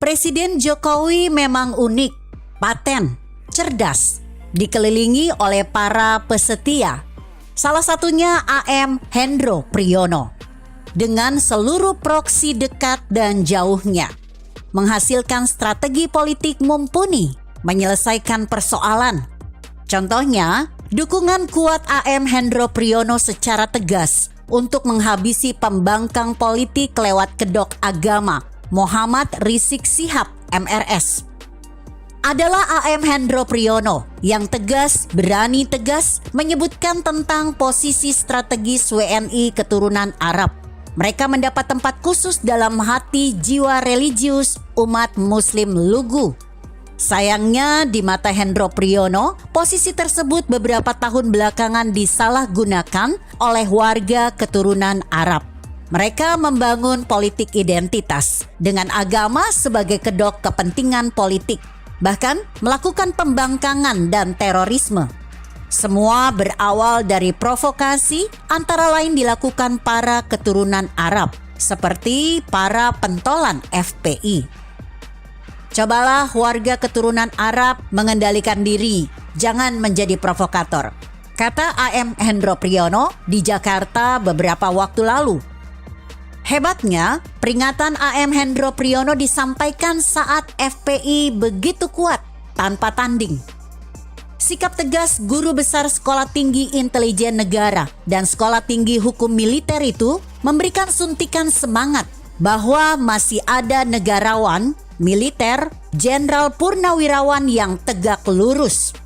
Presiden Jokowi memang unik, paten, cerdas, dikelilingi oleh para pesetia. Salah satunya AM Hendro Priyono. Dengan seluruh proksi dekat dan jauhnya, menghasilkan strategi politik mumpuni, menyelesaikan persoalan. Contohnya, dukungan kuat AM Hendro Priyono secara tegas untuk menghabisi pembangkang politik lewat kedok agama Muhammad Rizik Syihab MRS. Adalah AM Hendro Priyono yang tegas, berani tegas menyebutkan tentang posisi strategis WNI keturunan Arab. Mereka mendapat tempat khusus dalam hati jiwa religius umat Muslim lugu. Sayangnya di mata Hendro Priyono, posisi tersebut beberapa tahun belakangan disalahgunakan oleh warga keturunan Arab. Mereka membangun politik identitas dengan agama sebagai kedok kepentingan politik, bahkan melakukan pembangkangan dan terorisme. Semua berawal dari provokasi antara lain dilakukan para keturunan Arab, seperti para pentolan FPI. Cobalah warga keturunan Arab mengendalikan diri, jangan menjadi provokator, kata AM Hendro Priyono di Jakarta beberapa waktu lalu. Hebatnya, peringatan AM Hendro Priyono disampaikan saat FPI begitu kuat, tanpa tanding. Sikap tegas Guru Besar Sekolah Tinggi Intelijen Negara dan Sekolah Tinggi Hukum Militer itu memberikan suntikan semangat bahwa masih ada negarawan, militer, jenderal purnawirawan yang tegak lurus.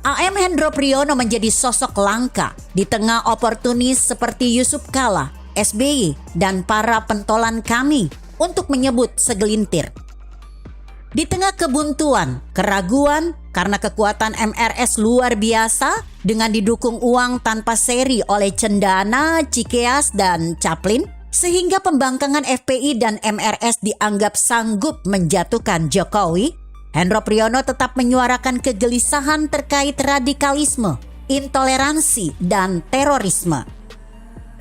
AM Hendro Priyono menjadi sosok langka di tengah oportunis seperti Yusuf Kala, SBY, dan para pentolan kami untuk menyebut segelintir. Di tengah kebuntuan, keraguan karena kekuatan MRS luar biasa dengan didukung uang tanpa seri oleh Cendana, Cikeas, dan Caplin, sehingga pembangkangan FPI dan MRS dianggap sanggup menjatuhkan Jokowi, Hendro Priyono tetap menyuarakan kegelisahan terkait radikalisme, intoleransi, dan terorisme.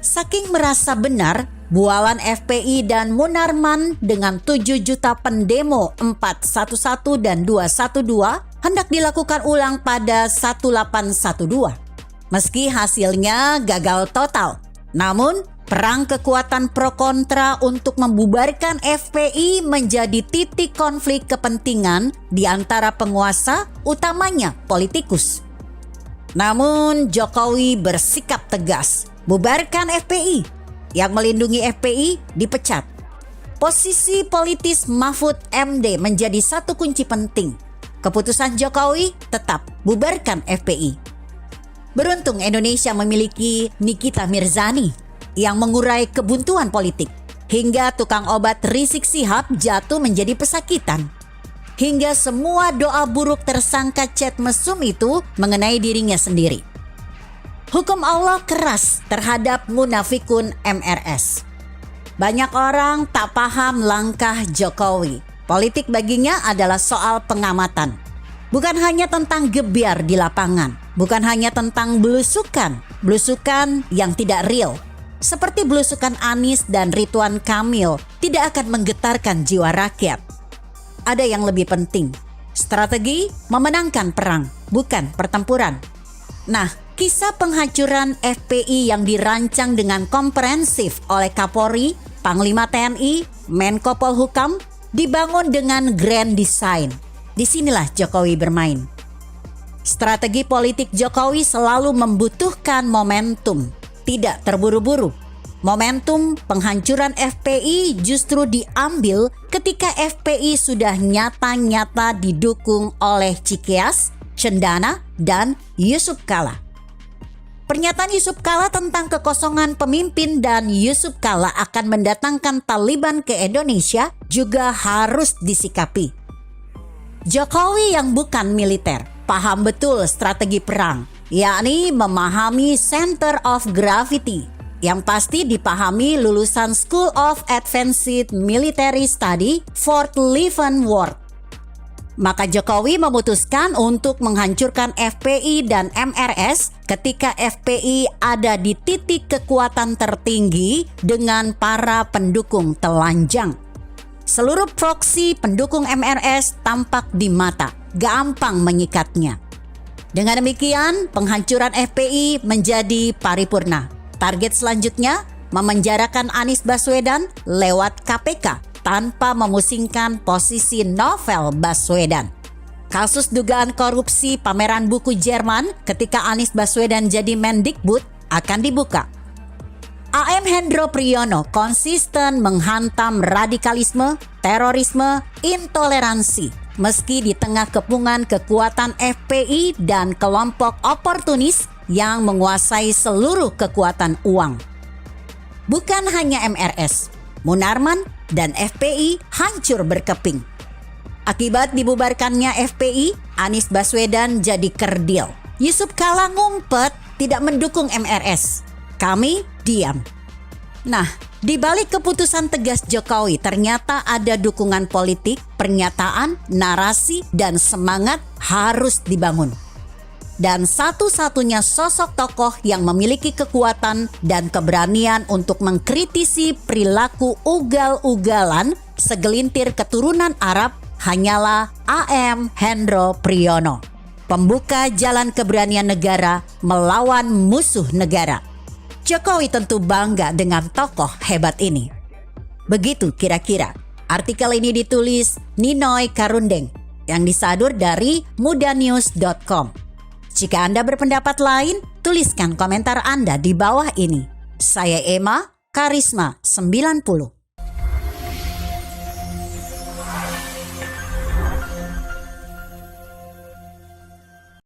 Saking merasa benar, bualan FPI dan Munarman dengan 7 juta pendemo 411 dan 212 hendak dilakukan ulang pada 1812. Meski hasilnya gagal total, namun perang kekuatan pro kontra untuk membubarkan FPI menjadi titik konflik kepentingan di antara penguasa, utamanya politikus. Namun Jokowi bersikap tegas, bubarkan FPI. Yang melindungi FPI dipecat. Posisi politis Mahfud MD menjadi satu kunci penting. Keputusan Jokowi tetap bubarkan FPI. Beruntung Indonesia memiliki Nikita Mirzani yang mengurai kebuntuan politik, hingga tukang obat Rizik Syihab jatuh menjadi pesakitan. Hingga semua doa buruk tersangka chat mesum itu mengenai dirinya sendiri. Hukum Allah keras terhadap munafikun MRS. Banyak orang tak paham langkah Jokowi. Politik baginya adalah soal pengamatan. Bukan hanya tentang gebiar di lapangan. Bukan hanya tentang belusukan yang tidak real. Seperti belusukan Anies dan Ridwan Kamil tidak akan menggetarkan jiwa rakyat. Ada yang lebih penting. Strategi memenangkan perang, bukan pertempuran. Nah, kisah penghancuran FPI yang dirancang dengan komprehensif oleh Kapolri, Panglima TNI, Menko Polhukam dibangun dengan grand design. Disinilah Jokowi bermain. Strategi politik Jokowi selalu membutuhkan momentum, tidak terburu-buru. Momentum penghancuran FPI justru diambil ketika FPI sudah nyata-nyata didukung oleh Cikeas, Cendana, dan Yusuf Kala. Pernyataan Yusuf Kala tentang kekosongan pemimpin dan Yusuf Kala akan mendatangkan Taliban ke Indonesia juga harus disikapi. Jokowi yang bukan militer paham betul strategi perang, yakni memahami center of gravity, yang pasti dipahami lulusan School of Advanced Military Study Fort Leavenworth. Maka Jokowi memutuskan untuk menghancurkan FPI dan MRS ketika FPI ada di titik kekuatan tertinggi dengan para pendukung telanjang. Seluruh proksi pendukung MRS tampak di mata, gampang menyikatnya. Dengan demikian, penghancuran FPI menjadi paripurna. Target selanjutnya, memenjarakan Anies Baswedan lewat KPK tanpa memusingkan posisi Novel Baswedan. Kasus dugaan korupsi pameran buku Jerman ketika Anies Baswedan jadi Mendikbud akan dibuka. AM Hendro Priyono konsisten menghantam radikalisme, terorisme, intoleransi meski di tengah kepungan kekuatan FPI dan kelompok oportunis yang menguasai seluruh kekuatan uang. Bukan hanya MRS, Munarman dan FPI hancur berkeping. Akibat dibubarkannya FPI, Anies Baswedan jadi kerdil. Yusuf Kala ngumpet tidak mendukung MRS. Kami diam. Nah, di balik keputusan tegas Jokowi ternyata ada dukungan politik, pernyataan, narasi, dan semangat harus dibangun. Dan satu-satunya sosok tokoh yang memiliki kekuatan dan keberanian untuk mengkritisi perilaku ugal-ugalan segelintir keturunan Arab hanyalah AM Hendro Priyono, pembuka jalan keberanian negara melawan musuh negara. Jokowi tentu bangga dengan tokoh hebat ini. Begitu kira-kira. Artikel ini ditulis Ninoy Karundeng yang disadur dari mudanews.com. Jika Anda berpendapat lain, tuliskan komentar Anda di bawah ini. Saya Emma, Karisma 90.